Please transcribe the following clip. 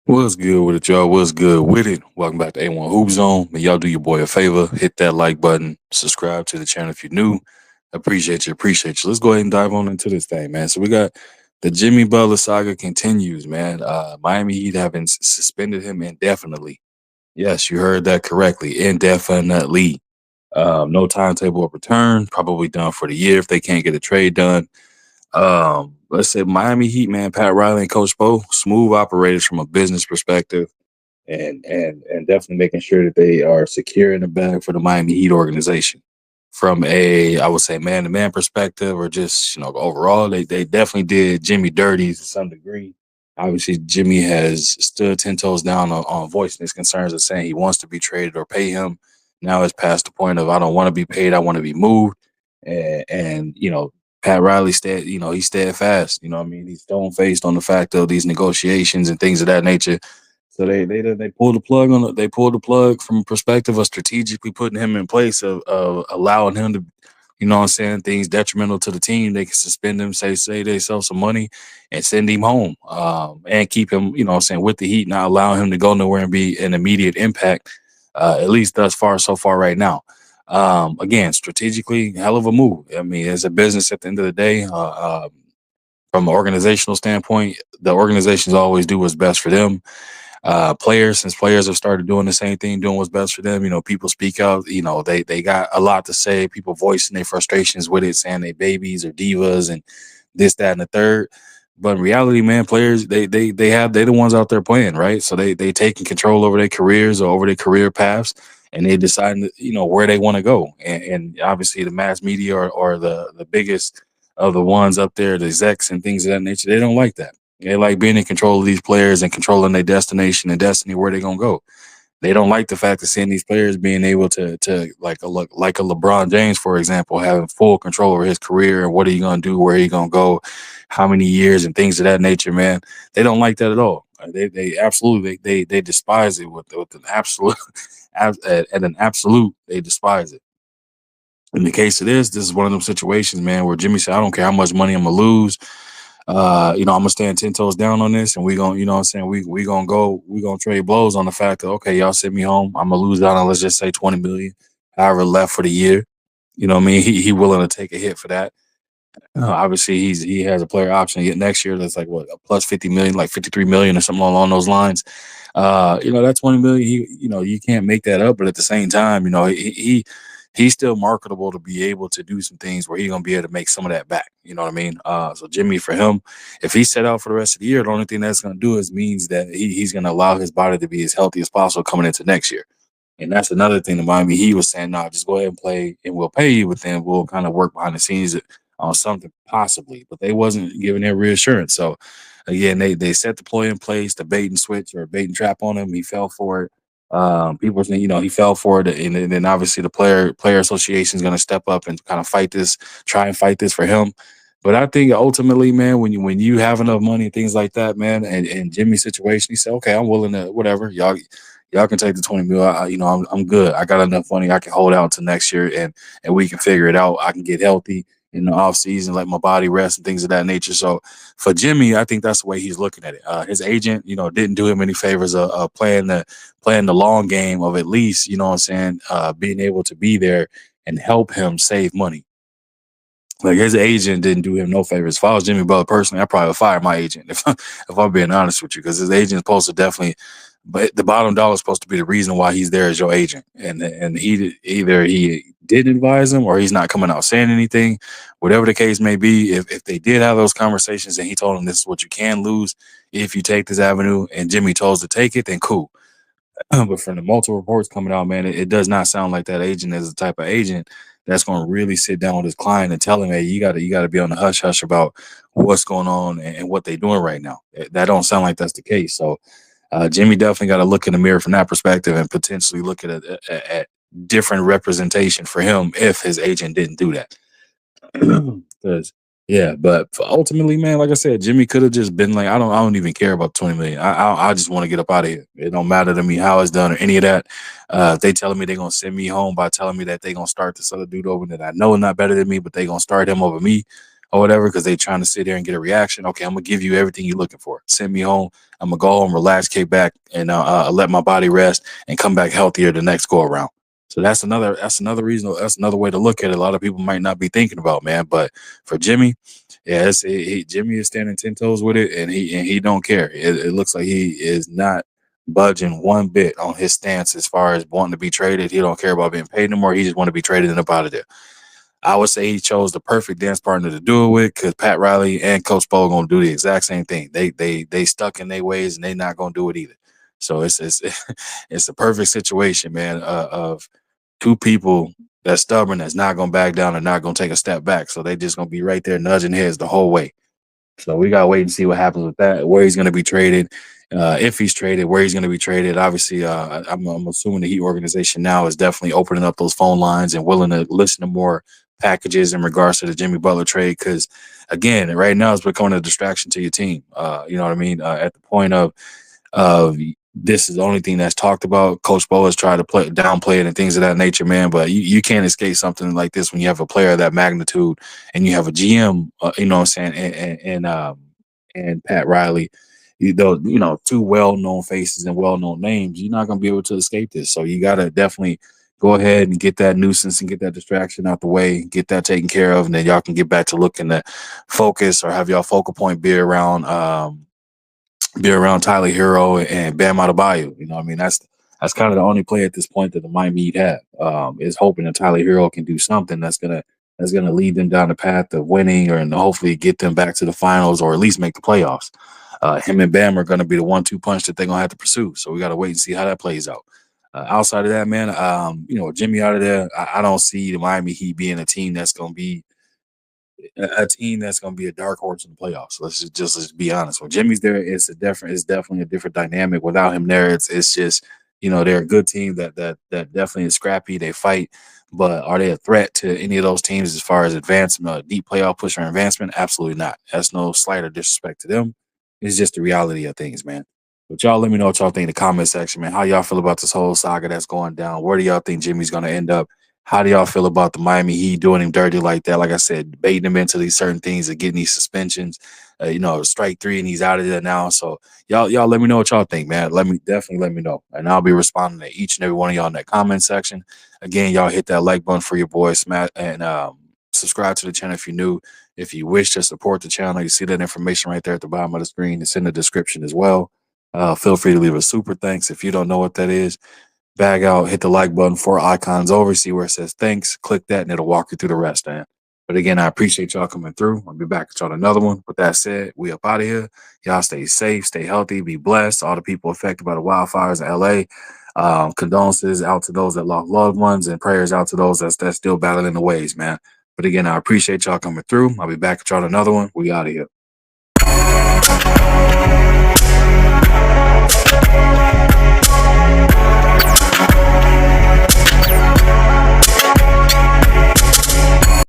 What's good with it, y'all? What's good with it? Welcome back to A1 Hoop Zone. May y'all do your boy a favor, hit that like button, subscribe to the channel if you're new. Appreciate you. Let's go ahead and dive on into this thing, man. So we got the Jimmy Butler saga continues, man. Miami Heat having suspended him indefinitely. Yes, you heard that correctly, indefinitely. No timetable of return. Probably done for the year if they can't get a trade done. Let's say Miami Heat, man, Pat Riley and Coach Bo, smooth operators from a business perspective, and definitely making sure that they are secure in the bag for the Miami Heat organization. From a, I would say, man to man perspective, or just overall, they definitely did Jimmy dirty to some degree. Obviously, Jimmy has stood 10 toes down on voicing his concerns and saying he wants to be traded or pay him. Now it's past the point of I don't want to be paid, I want to be moved, and Pat Riley he's steadfast. I mean, he's stone faced on the fact of these negotiations and things of that nature. So they pulled the plug they pulled the plug from a perspective of strategically putting him in place of allowing him to, what I'm saying, things detrimental to the team. They can suspend him, say they sell some money and send him home, and keep him, what I'm saying, with the Heat, not allowing him to go nowhere and be an immediate impact, at least thus far, so far right now. Again, strategically, hell of a move. I mean, as a business at the end of the day, from an organizational standpoint, the organizations always do what's best for them. Since players have started doing the same thing, doing what's best for them, people speak out. They got a lot to say. People voicing their frustrations with it, saying they babies or divas and this, that, and the third. But in reality, man, players they're the ones out there playing, right? So they taking control over their careers or over their career paths, and they deciding where they want to go. And obviously, the mass media or the biggest of the ones up there, the execs and things of that nature, they don't like that. They like being in control of these players and controlling their destination and destiny where they're gonna go. They don't like the fact of seeing these players being able to like a LeBron James, for example, having full control over his career and what are you gonna do, where are you gonna go, how many years and things of that nature, man. They don't like that at all. They absolutely they despise it with an absolute at an absolute, they despise it. In the case of this is one of them situations, man, where Jimmy said, I don't care how much money I'm gonna lose. I'm gonna stand 10 toes down on this, and we gonna, what I'm saying, we gonna trade blows on the fact that okay, y'all send me home, I'm gonna lose out on, let's just say 20 million, however left for the year. You know what I mean? He willing to take a hit for that. Obviously, he has a player option yet next year that's like what, a plus 50 million, like 53 million or something along those lines. That 20 million, you can't make that up, but at the same time, he's still marketable to be able to do some things where he's gonna be able to make some of that back. You know what I mean? So Jimmy, for him, if he's set out for the rest of the year, the only thing that's gonna do is means that he's gonna allow his body to be as healthy as possible coming into next year. And that's another thing that Miami he was saying, no, just go ahead and play and we'll pay you, but then we'll kind of work behind the scenes on something possibly. But they wasn't giving that reassurance. So again, they set the play in place, the bait and switch or bait and trap on him. He fell for it. People think, he fell for it, and then obviously the player association is going to step up and kind of try and fight this for him. But I think ultimately, man, when you have enough money and things like that, man, and Jimmy's situation, he said, okay, I'm willing to whatever y'all can take the 20 mil. I'm good. I got enough money. I can hold out to next year, and we can figure it out. I can get healthy in the off season, let my body rest and things of that nature. So for Jimmy, I think that's the way he's looking at it. His agent, didn't do him any favors of playing the long game of at least, what I'm saying, being able to be there and help him save money. Like his agent didn't do him no favors. If I was Jimmy Butler personally, I probably would fire my agent if I'm being honest with you, because his agent's supposed to definitely, but the bottom dollar is supposed to be the reason why he's there as your agent, and either he did advise him or he's not coming out saying anything, whatever the case may be. If they did have those conversations and he told him this is what you can lose if you take this avenue, and Jimmy chose to take it, then cool. But from the multiple reports coming out, man, it does not sound like that agent is the type of agent that's going to really sit down with his client and tell him, hey, you got to be on the hush hush about what's going on and what they're doing right now. That don't sound like that's the case. So Jimmy definitely got to look in the mirror from that perspective and potentially look at different representation for him if his agent didn't do that. Because yeah, but ultimately, man, like I said, Jimmy could have just been like, I don't even care about 20 million. I just want to get up out of here. It don't matter to me how it's done or any of that. If they telling me they're gonna send me home by telling me that they gonna start this other dude over that I know is not better than me, but they gonna start him over me. or whatever, because they trying to sit there and get a reaction. Okay, I'm gonna give you everything you're looking for. Send me home. I'm gonna go home, relax, kick back, and let my body rest and come back healthier the next go around. So that's another reason. That's another way to look at it. A lot of people might not be thinking about, man. But for Jimmy, yeah, Jimmy is standing 10 toes with it, and he don't care. It looks like he is not budging one bit on his stance as far as wanting to be traded. He don't care about being paid anymore. He just want to be traded and up out of there. I would say he chose the perfect dance partner to do it with, because Pat Riley and Coach Bo are gonna do the exact same thing. They stuck in their ways, and they not gonna do it either. So it's it's a perfect situation, man, of two people that's stubborn, that's not gonna back down and not gonna take a step back. So they just gonna be right there nudging heads the whole way. So we gotta wait and see what happens with that, where he's gonna be traded, if he's traded, where he's gonna be traded. Obviously, I'm assuming the Heat organization now is definitely opening up those phone lines and willing to listen to more packages in regards to the Jimmy Butler trade. Because again, right now it's becoming a distraction to your team. You know what I mean? At the point of this is the only thing that's talked about. Coach Bo has tried to downplay it and things of that nature, man. But you can't escape something like this when you have a player of that magnitude and you have a GM, you know what I'm saying, and Pat Riley, two well-known faces and well-known names. You're not going to be able to escape this. So you got to definitely go ahead and get that nuisance and get that distraction out the way, get that taken care of, and then y'all can get back to looking at focus, or have y'all focal point be around Tyler Hero and Bam Adebayo. You know, what I mean, that's kind of the only play at this point that the Miami Heat have. Is hoping that Tyler Hero can do something that's gonna lead them down the path of winning, or and hopefully get them back to the finals, or at least make the playoffs. Him and Bam are gonna be the 1-2 punch that they're gonna have to pursue. So we got to wait and see how that plays out. Outside of that, man, Jimmy out of there, I don't see the Miami Heat being a team that's gonna be a team that's going to be a dark horse in the playoffs. Let's be honest. When Jimmy's there, it's definitely a different dynamic. Without him there, it's just they're a good team that definitely is scrappy. They fight, but are they a threat to any of those teams as far as advancement, deep playoff push or advancement? Absolutely not. That's no slight or disrespect to them. It's just the reality of things, man. But y'all let me know what y'all think in the comment section, man. How y'all feel about this whole saga that's going down? Where do y'all think Jimmy's going to end up? How do y'all feel about the Miami Heat doing him dirty like that? Like I said, baiting him into these certain things and getting these suspensions. Strike 3 and he's out of there now. So y'all let me know what y'all think, man. Definitely let me know, and I'll be responding to each and every one of y'all in that comment section. Again, y'all hit that like button for your boy, smash, and subscribe to the channel if you're new. If you wish to support the channel, you see that information right there at the bottom of the screen. It's in the description as well. Feel free to leave a super thanks if you don't know what that is. Bag out, hit the like button, 4 icons over, see where it says thanks, click that, and it'll walk you through the rest, man. But again, I appreciate y'all coming through. I'll be back with y'all another one. With that said, we up out of here. Y'all stay safe, stay healthy, be blessed. All the people affected by the wildfires in LA. Condolences out to those that lost loved ones, and prayers out to those that's still battling the waves, man. But again, I appreciate y'all coming through. I'll be back with y'all another one. We out of here.